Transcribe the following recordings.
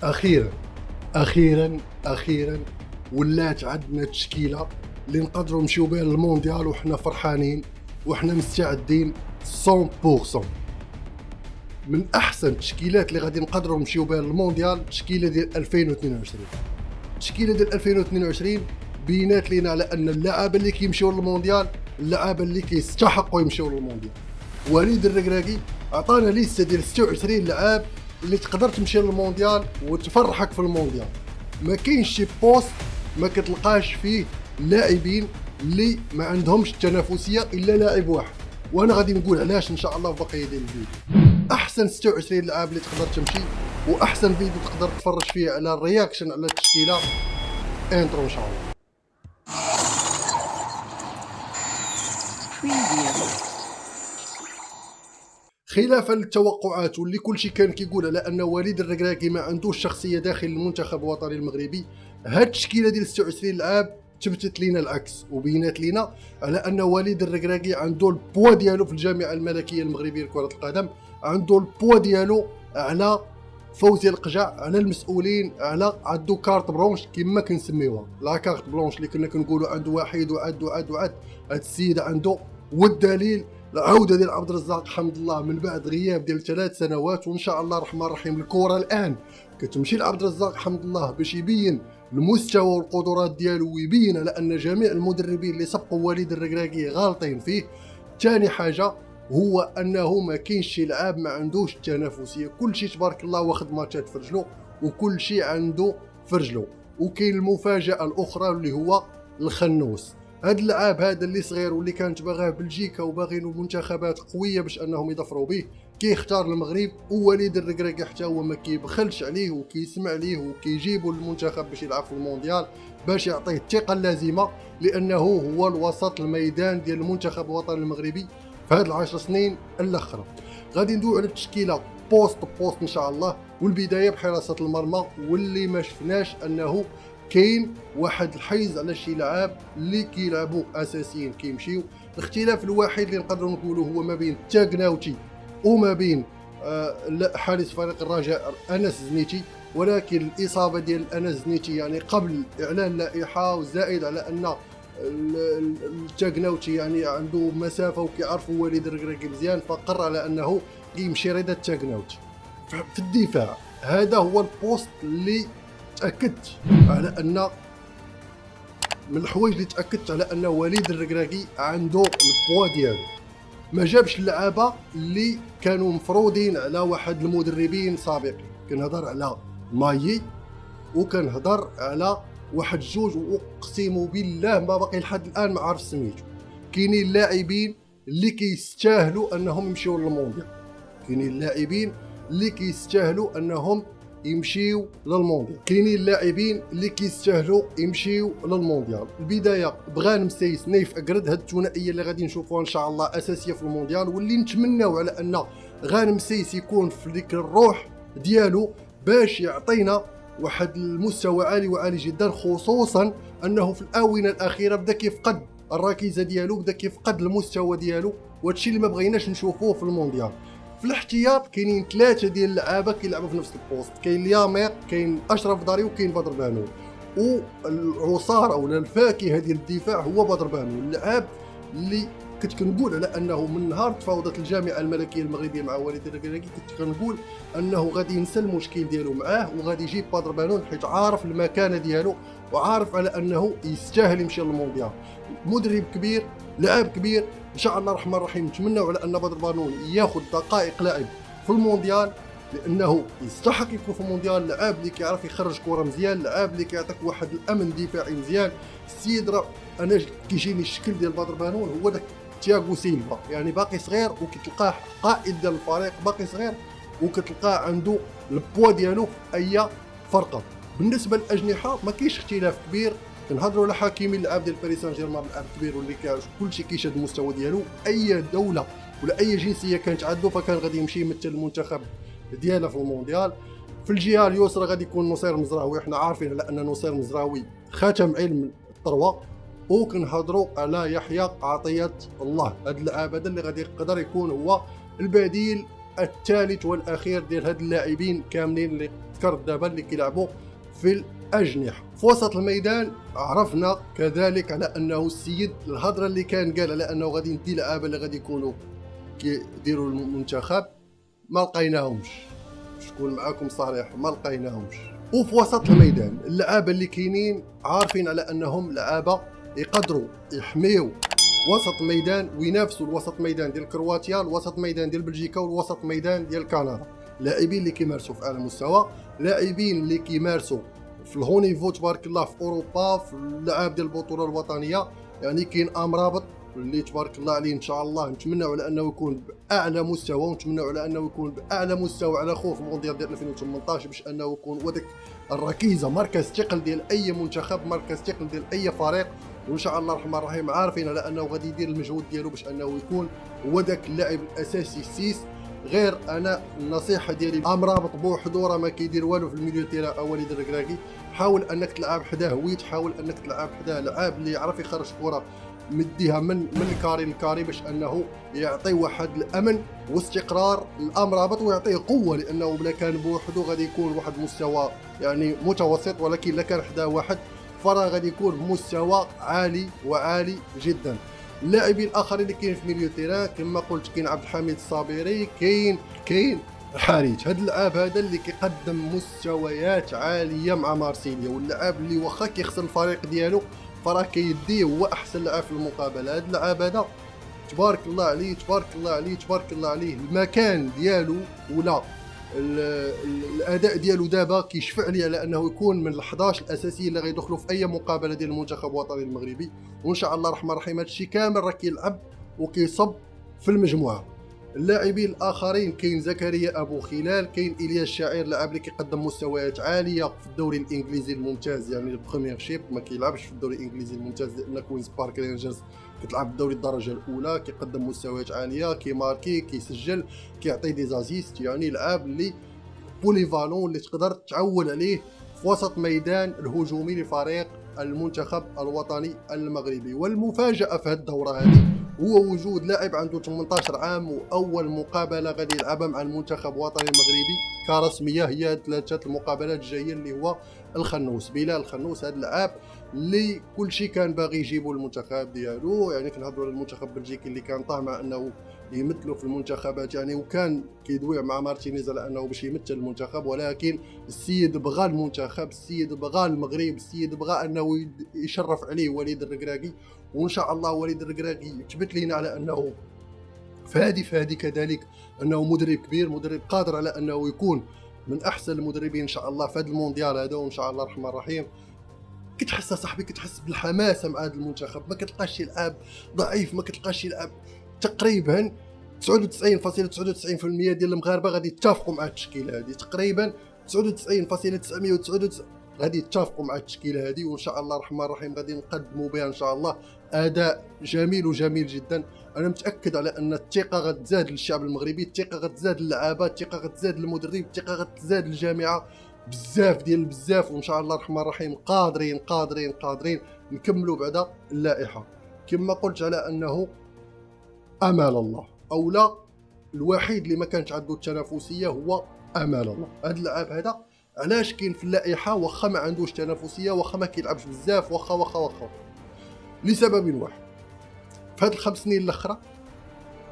اخيرا اخيرا اخيرا ولات عندنا تشكيله اللي نقدروا نمشيو بها للمونديال وحنا فرحانين وحنا مستعدين 100%. من احسن التشكيلات اللي غادي نقدروا نمشيو بها للمونديال التشكيله ديال 2022. التشكيله ديال 2022 بينات لينا على ان اللاعب اللي كيمشيو للمونديال اللاعب اللي كيستحقوا يمشيو للمونديال. وليد الركراكي عطانا ليسته ديال 26 لاعب اللي تقدر تمشي للمونديال وتفرحك في المونديال. ما كاينش شي بوست ما كتلقاش فيه لاعبين اللي ما عندهمش التنافسيه الا لاعب واحد، وانا غادي نقول علاش ان شاء الله في بقيه ديال الفيديو. احسن 26 لاعب اللي تقدر تمشي واحسن فيديو تقدر تفرج فيه على الرياكشن على التشكيله انترو ان شاء الله. خلافا للتوقعات واللي كلشي كان كيقول على ان وليد الركراكي ما عندوش شخصيه داخل المنتخب الوطني المغربي، هاد التشكيله ديال 26 لاعب تبتت لينا العكس وبينات لينا على ان وليد الركراكي عنده البوا ديالو في الجامعه الملكيه المغربيه لكره القدم، عنده البوا ديالو على فوزي القجع، على المسؤولين، على عندو كارت برونش كما كنسميوها، لا كارت برونش اللي كنا كنقولوا عنده واحد وعد هاد السيد عنده. والدليل العوده ديال عبد الرزاق حمد الله من بعد غياب ديال 3 سنوات، وان شاء الله الرحمن الرحيم الكره الان كتمشي لعبد الرزاق حمد الله باش يبين المستوى والقدرات ديالو ويبين على ان جميع المدربين اللي سبقوا وليد الركراكي غالطين فيه. ثاني حاجه هو انه ما كاينش شي لعاب ما عندوش التنافسيه، كل شيء تبارك الله واخد ماتشات في رجلو وكل شيء عنده في رجلو. وكاين المفاجاه الاخرى اللي هو الخنوس، هاد اللعاب هذا اللي صغير واللي كانت باغاه بلجيكا وباغينو منتخبات قويه باش انهم يظفروا به، كيختار المغرب. ووليد الركراكي حتى هو ما كيبخلش عليه وكيسمع ليه وكيجيبو للمنتخب باش يلعب في المونديال باش يعطيه الثقه اللازمه، لانه هو الوسط الميدان ديال المنتخب الوطني المغربي في هاد ال10 سنين الاخرى. غادي ندوي على التشكيله بوست ان شاء الله، والبدايه بحراسه المرمى، واللي ما شفناش انه كاين واحد الحيز على شي لاعب اللي كيلعبوا اساسيين كيمشيو. الاختلاف الوحيد اللي نقدروا نقولوا هو ما بين تاغناوتي وما بين حارس فريق الرجاء انس زنيتي، ولكن الاصابه ديال انس زنيتي يعني قبل اعلان اللائحه، وزائد على ان التاغناوتي يعني عنده مسافه وكيعرفوا وليد الركراكي مزيان، فقر على انه يمشي رضا التاغناوتي في الدفاع. هذا هو البوست اللي تاكدت على ان من الحوايج اللي تاكدت على ان وليد الركراكي عنده البوا ديالو. ما جابش اللعابه اللي كانوا مفروضين على واحد المدربين سابقين، كنهضر على مايي وكنهضر على واحد جوج واقسم بالله ما باقي لحد الان ما عارف سميتو. كاينين لاعبين اللي كيستاهلوا انهم يمشيو للمونديال، كاينين اللاعبين اللي كيستاهلوا انهم يمشيو للمونديال، كاينين اللاعبين اللي كيستاهلوا يمشيو للمونديال. البدايه بغانم سيس نايف اكرد، هاد الثنائيه اللي غادي نشوفوها ان شاء الله اساسيه في المونديال، واللي نتمناو على ان غانم سيس يكون في ديك الروح ديالو باش يعطينا واحد المستوى عالي وعالي جدا، خصوصا انه في الاونه الاخيره بدا كيفقد الركيزه ديالو، بدا كيفقد المستوى ديالو، وهادشي اللي ما بغيناش نشوفوه في المونديال. في الاحتياط كاينين 3 ديال اللعابه كيلعبوا في نفس البوست، كاين ليامير، كاين اشرف داري، وكاين بدر بانون. والعصاره ولا الفاكهه ديال الدفاع هو بدر بانون، اللعاب اللي كنت كنقول على انه من نهار تفاوضت الجامعه الملكيه المغربيه مع وليد الركراكي كنت كنقول انه غادي ينسى المشكل ديالو معاه وغادي يجيب بدر بانون، حيت عارف المكانه ديالو وعارف على انه يستاهل يمشي للمونديال. مدرب كبير، لاعب كبير، ان شاء الله الرحمن الرحيم نتمنوا على ان بدر بانون ياخذ دقائق لعب في المونديال، لانه يستحق يكون في المونديال. لاعب اللي كيعرف يخرج كره مزيان، لاعب اللي كيعطيك واحد الامن دفاعي مزيان. السيد انا كيجيني الشكل ديال بدر بانون هو داك تياغو سيلفا، يعني باقي صغير وكتلقاه قائد ديال الفريق، باقي صغير وكتلقاه عنده البوا ديالو في اي فرقه. بالنسبه للاجنحه ما كاينش اختلاف كبير، كنهضروا على حكيمي اللاعب ديال باريس سان جيرمان، لاعب كبير واللي كلشي كيشاد المستوى ديالو. اي دوله ولا اي جنسيه كانت عنده فكان غادي يمشي يمثل المنتخب ديالها في المونديال. في الجهه اليسرى غادي يكون نصير مزراوي، احنا عارفين على ان نصير مزراوي ختم علم الثروه. وكنهضروا على يحيى عطيه الله، هذا اللاعب هذا اللي غادي يقدر يكون هو البديل الثالث والاخير ديال هاد اللاعبين كاملين اللي ذكرت دابا اللي كيلعبوا في الاجنحه. في وسط الميدان عرفنا كذلك على انه السيد الهضره اللي كان قال على انه غادي ندي لعابه اللي غادي يكونوا كيديروا المنتخب، ما لقيناهمش، شكون معاكم صريح، ما لقيناهمش. وفي وسط الميدان اللعابه اللي كاينين عارفين على انهم لعابه يقدروا يحميو وسط الميدان وينافسوا الوسط الميدان ديال كرواتيا، الوسط الميدان ديال بلجيكا، والوسط الميدان ديال كندا. لاعبين اللي كيمارسوا في اعلى مستوى، لاعبين اللي كيمارسوا في الهونيفو تبارك الله في اوروبا، في اللعاب ديال البطوله الوطنيه. يعني كاين امرابط اللي تبارك الله عليه ان شاء الله نتمنوا على انه يكون باعلى مستوى، ونتمنوا على انه يكون باعلى مستوى على خوف المونديال ديال 2018 باش انه يكون وداك الركيزه، مركز ثقل ديال اي منتخب، مركز ثقل ديال اي فريق. وان شاء الله الرحمن الرحيم عارفين على انه غادي يدير المجهود ديالو باش انه يكون هو داك اللاعب الاساسي السيس. غير انا النصيحه ديالي امرابط بوحدو راه ما كيدير والو في الميليو تيرا او وليد الركراكي، حاول انك تلعب حداه ويت، حاول انك تلعب حداه لعاب اللي يعرف يخرج كره مديها من الكاري للكاري باش انه يعطي واحد الامن واستقرار للامرابط ويعطيه قوه، لانه بلا كان بوحدو غادي يكون واحد مستوى يعني متوسط، ولكن الا كان حداه واحد فراه غادي يكون بمستوى عالي وعالي جدا. اللاعبين الاخرين اللي كاين في ميليو تيران كما قلت كاين عبد الحميد الصابري، كاين الحارث. هذا اللاعب هذا اللي كيقدم مستويات عاليه مع مارسيليا، واللاعب اللي واخا كيخسر الفريق ديالو فراه كيديه هو احسن لاعب في المقابله. هذا اللاعب هذا تبارك الله عليه تبارك الله عليه تبارك الله عليه، المكان ديالو ولا الاداء ديالو دابا كيشفع لي على انه يكون من ال11 الاساسيين اللي غيدخلوا في اي مقابله ديال المنتخب الوطني المغربي. وان شاء الله الرحمن الرحيم هذا الشيء كامل راه كيلعب وكيصب في المجموعه. اللاعبين الاخرين كاين زكريا ابو خلال، كاين الياس الشاعر لاعب اللي كيقدم مستويات عاليه في الدوري الانجليزي الممتاز، يعني البريمير شيب ما كيلعبش في الدوري الانجليزي الممتاز لان كوينز بارك رينجرز كتلعب في الدوري الدرجه الاولى، كيقدم مستويات عاليه، كيماركي، كيسجل، كيعطي دي زازيست، يعني لاعب اللي بوليفالون اللي تقدر تعول عليه في وسط ميدان الهجومي لفريق المنتخب الوطني المغربي. والمفاجاه في هذه الدوره هذه هو وجود لاعب عنده 18 عام واول مقابله غادي يلعبها مع المنتخب الوطني المغربي كرسميه، هي ثلاثه المقابلات الجايه اللي هو الخنوس، بلال الخنوس. هذا اللاعب اللي كل شيء كان باغي يجيبوا المنتخب ديالو، يعني كنهضروا على المنتخب البلجيكي اللي كان طامع انه يمثلوا في المنتخبات، يعني وكان كيدوي مع مارتينيز على انه باش يمثل المنتخب، ولكن السيد بغى المنتخب، السيد بغى المغرب، السيد بغى انه يشرف عليه وليد الركراكي. وان شاء الله وليد الركراكي يثبت لنا على انه فادي كذلك انه مدرب كبير، مدرب قادر على انه يكون من احسن المدربين ان شاء الله في هذا المونديال هذا. وان شاء الله الرحمن الرحيم كتحس صاحبي، كتحس بالحماسه مع هذا المنتخب، ما كتلقاش يلعب ضعيف، ما كتلقاش يلعب تقريبا 99.99% ديال المغاربه غادي يتفقوا مع التشكيله هذه، تقريبا 99.99 غادي يتفقوا مع التشكيله هذه. وان شاء الله الرحمن الرحيم غادي نقدموا بها ان شاء الله اداء جميل وجميل جدا. انا متاكد على ان الثقه غتزاد للشعب المغربي، الثقه غتزاد للعابه، الثقه غتزاد للمدرب، الثقه غتزاد للجامعه بزاف ديال بزاف. وان شاء الله الرحمن الرحيم قادرين نكملوا بعد اللائحه. كما قلت على انه امال الله او لا، الوحيد اللي ما كانش عنده التنافسيه هو امال الله. هذا اللاعب هذا علاش كاين في اللائحه واخا ما عندوش تنافسيه، واخا ما كيلعبش بزاف، واخا لسبب واحد. في هاد الخمس سنين الاخرى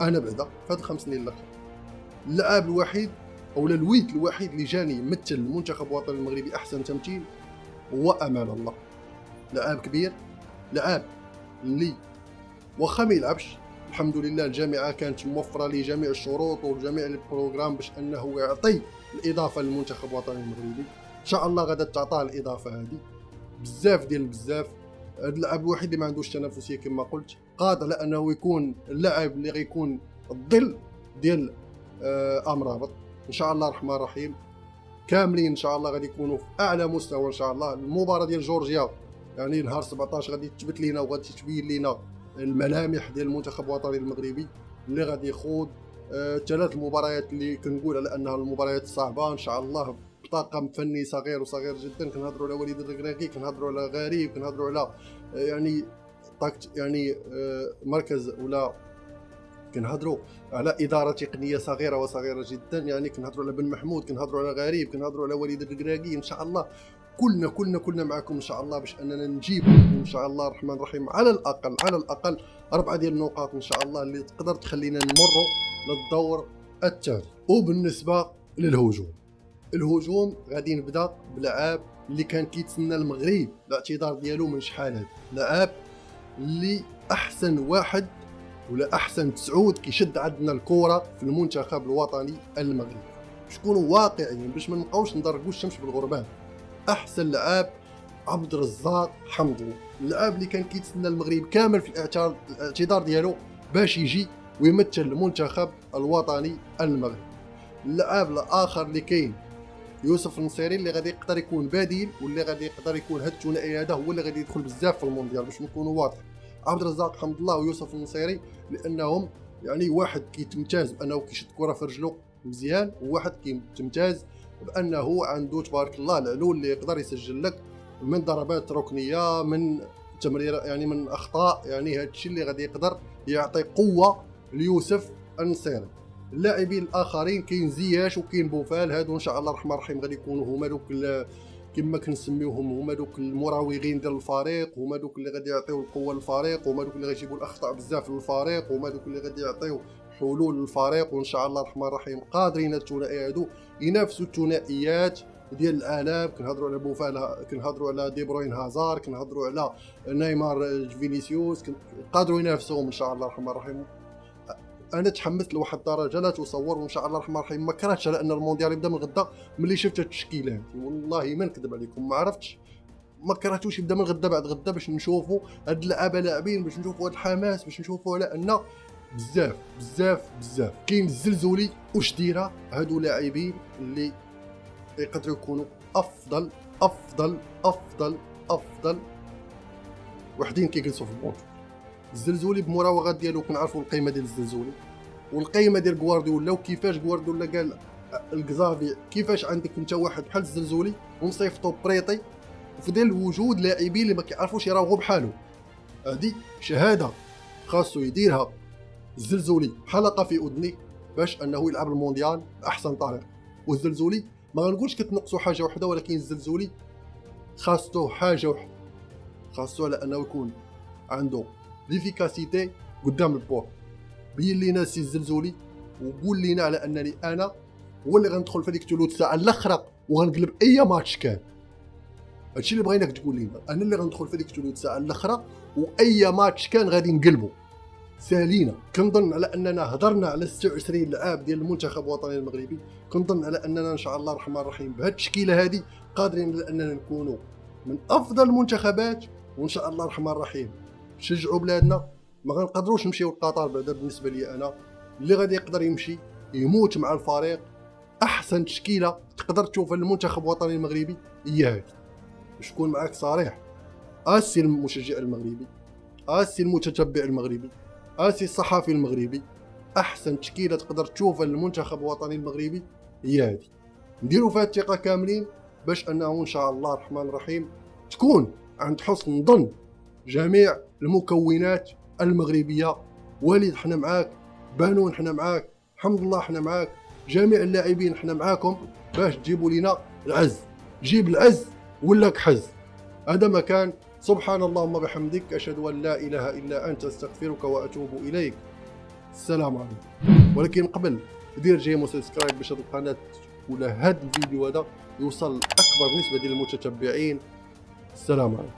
انا بعدا في هاد الخمس سنين الاخرى اللاعب الوحيد او الويد الوحيد اللي جاني يمثل المنتخب الوطني المغربي احسن تمثيل هو امال الله. لاعب كبير، لاعب اللي واخا ما يلعبش الحمد لله الجامعه كانت موفره ليه جميع الشروط وجميع البروغرام باش انه يعطي الاضافه للمنتخب الوطني المغربي. ان شاء الله غادا تعطاه الاضافه هذه بزاف ديال بزاف. هذا اللاعب الوحيد اللي ما عندوش تنافسيه كما قلت، قادر على انه يكون اللاعب اللي غيكون الظل ديال امرابط. ان شاء الله الرحمن الرحيم كاملين ان شاء الله غادي يكونوا في اعلى مستوى ان شاء الله. المباراه ديال جورجيا يعني نهار 17 غادي تثبت لينا وغادي تبين لينا الملامح ديال المنتخب الوطني المغربي اللي غادي يخوض ثلاث المباريات اللي كنقول على انها المباريات الصعبه ان شاء الله، بطاقم فني صغير وصغير جدا. كنهضروا على وليد الركراكي، كنهضروا على غريب، كنهضروا على يعني مركز ولا كنهضروا على اداره تقنيه صغيره وصغيره جدا، يعني كنهضروا على بن محمود، كنهضروا على غريب، كنهضروا على وليد الركراكي. ان شاء الله كلنا معكم ان شاء الله باش اننا نجيب ان شاء الله الرحمن الرحيم على الاقل 4 ديال النقاط ان شاء الله اللي تقدر تخلينا نمروا للدور الثاني. وبالنسبه الهجوم غادي نبدا بلعاب اللي كان كيتسنى المغرب الاعتذار ديالو من شحال هذا، لعاب اللي احسن واحد ولا احسن تسعود كيشد عندنا الكره في المنتخب الوطني المغربي. نكونوا واقعيين باش ما نبقاوش نضربوا الشمس بالغربان. احسن لعاب عبد الرزاق حمدي، اللعاب اللي كان كيتسنى المغرب كامل في الاعتذار ديالو باش يجي ويمثل المنتخب الوطني المغربي. اللعاب الاخر اللي كاين يوسف النصيري، اللي غادي يقدر يكون بديل، واللي غادي يقدر يكون هاد الثنائي هذا هو اللي غادي يدخل بزاف في المونديال باش نكونوا واضحين. عبد الرزاق حمد الله ويوسف النصيري، لانهم يعني واحد كيتمتاز بانه كيشد الكره في رجلو مزيان، وواحد كيتمتاز بانه عنده تبارك الله العلول اللي يقدر يسجل لك من ضربات ركنيه، من تمرير، يعني من اخطاء. يعني هذا الشيء اللي غادي يقدر يعطي قوه ليوسف النصيري. اللاعبين الاخرين كاين زياش وكاين بوفال، هادو ان شاء الله الرحمن الرحيم غادي يكونوا هما دوك كما كنسميوهم، هما دوك المراوغين ديال الفريق، هما دوك اللي غادي يعطيو القوه للفريق، هما دوك اللي غيجيبوا الاخطاء بزاف للفريق، هما دوك اللي غادي يعطيو حلول للفريق. وان شاء الله الرحمن الرحيم قادرين الثنائي هادو ينافسوا الثنائيات ديال العالم. كنهضروا على بوفال، كنهضروا على دي بروين هازار، كنهضروا على نيمار فينيسيوس، قادروا ينافسوهم ان شاء الله الرحمن الرحيم. انا تحمست لواحد الدرجه لا تصور، وان شاء الله الرحمن الرحيم ما كرهتش على ان المونديال يبدا من غدا. ملي شفت هاد التشكيلات والله ما نكذب عليكم ما عرفتش، ما كرهتوش يبدا من غدا بعد غدا باش نشوفوا هاد اللعابه لاعبين، باش نشوفوا هاد الحماس، باش نشوفوا على ان بزاف كاين الزلزولي وشديره. هادو لاعبين اللي يقدروا يكونوا افضل وحدين كيجلسوا في البونط. الزلزولي بمراوغات ديالو كنعرفوا القيمه ديال الزلزولي والقيمه ديال غوارديولا، وكيفاش غوارديولا قال الكزافي كيفاش عندك انت واحد بحال الزلزولي ونصيفطو بريطي، وفي ظل وجود لاعبين اللي ما كيعرفوش يراوغوا بحالو. هذه شهاده خاصو يديرها الزلزولي حلقه في اذني باش انه يلعب المونديال باحسن طريقه. والزلزولي ما غنقولش كتنقصوا حاجه وحده، ولكن الزلزولي خاصو حاجه وحده، خاصو على انه يكون عنده ليفيكاسيتي قدام البور. بين لينا سي الزلزولي وقول لينا على انني انا هو اللي غندخل في هذيك ثلث ساعه الاخرى وغنقلب اي ماتش كان. هادشي اللي بغيناك تقول لينا، انا اللي غندخل في هذيك ثلث ساعه الاخرى واي ماتش كان غادي نقلبه. سالينا. كنظن على اننا هضرنا على 26 لاعب ديال المنتخب الوطني المغربي، كنظن على اننا ان شاء الله الرحمن الرحيم بهذه التشكيله هذه قادرين على اننا نكونوا من افضل المنتخبات. وان شاء الله الرحمن الرحيم شجعوا بلادنا. ما غنقدروش نمشيو لقطر بعدا. بالنسبه لي انا اللي غادي يقدر يمشي يموت مع الفريق. احسن تشكيله تقدر تشوفها للمنتخب الوطني المغربي هي هذه. باش نكون معاك صريح، اسي المشجع المغربي، اسي المتتبع المغربي، اسي الصحافي المغربي، احسن تشكيله تقدر تشوفها للمنتخب الوطني المغربي هي هذه. نديروا فيها الثقه كاملين باش انه ان شاء الله الرحمن الرحيم تكون عند حسن ظن جميع المكونات المغربيه. وليد حنا معاك، بانون حنا معاك، حمد الله حنا معاك، جميع اللاعبين حنا معاكم باش تجيبوا لنا العز. جيب العز ولا كحز. هذا ما كان. سبحان اللهم بحمدك، أشهد أن لا إله إلا أنت، أستغفرك وأتوب إليك. السلام عليكم. ولكن قبل دير جيم وسبسكرايب باش هاد القناة ولا هاد الفيديو هذا يوصل لأكبر نسبة ديال المتتبعين. السلام عليكم.